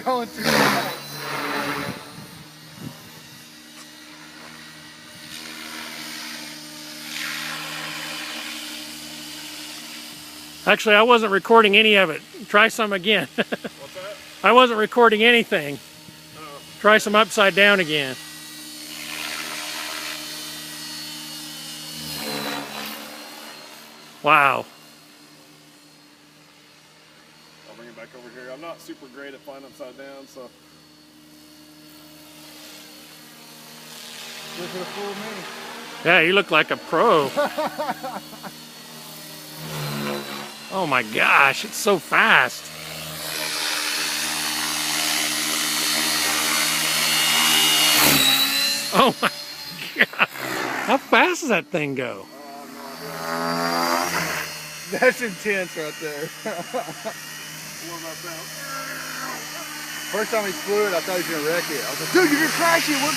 going too fast. Actually, I wasn't recording any of it. Try some again. What's that? I wasn't recording anything. Oh. Try some upside down again. Wow. I'll bring it back over here. I'm not super great at flying upside down, so. This would have fooled me. Yeah, you look like a pro. Oh my gosh, it's so fast. Oh my god. How fast does that thing go? That's intense right there. What about that? First time he flew it, I thought he was gonna wreck it. I was like, dude, you're gonna crash it. What?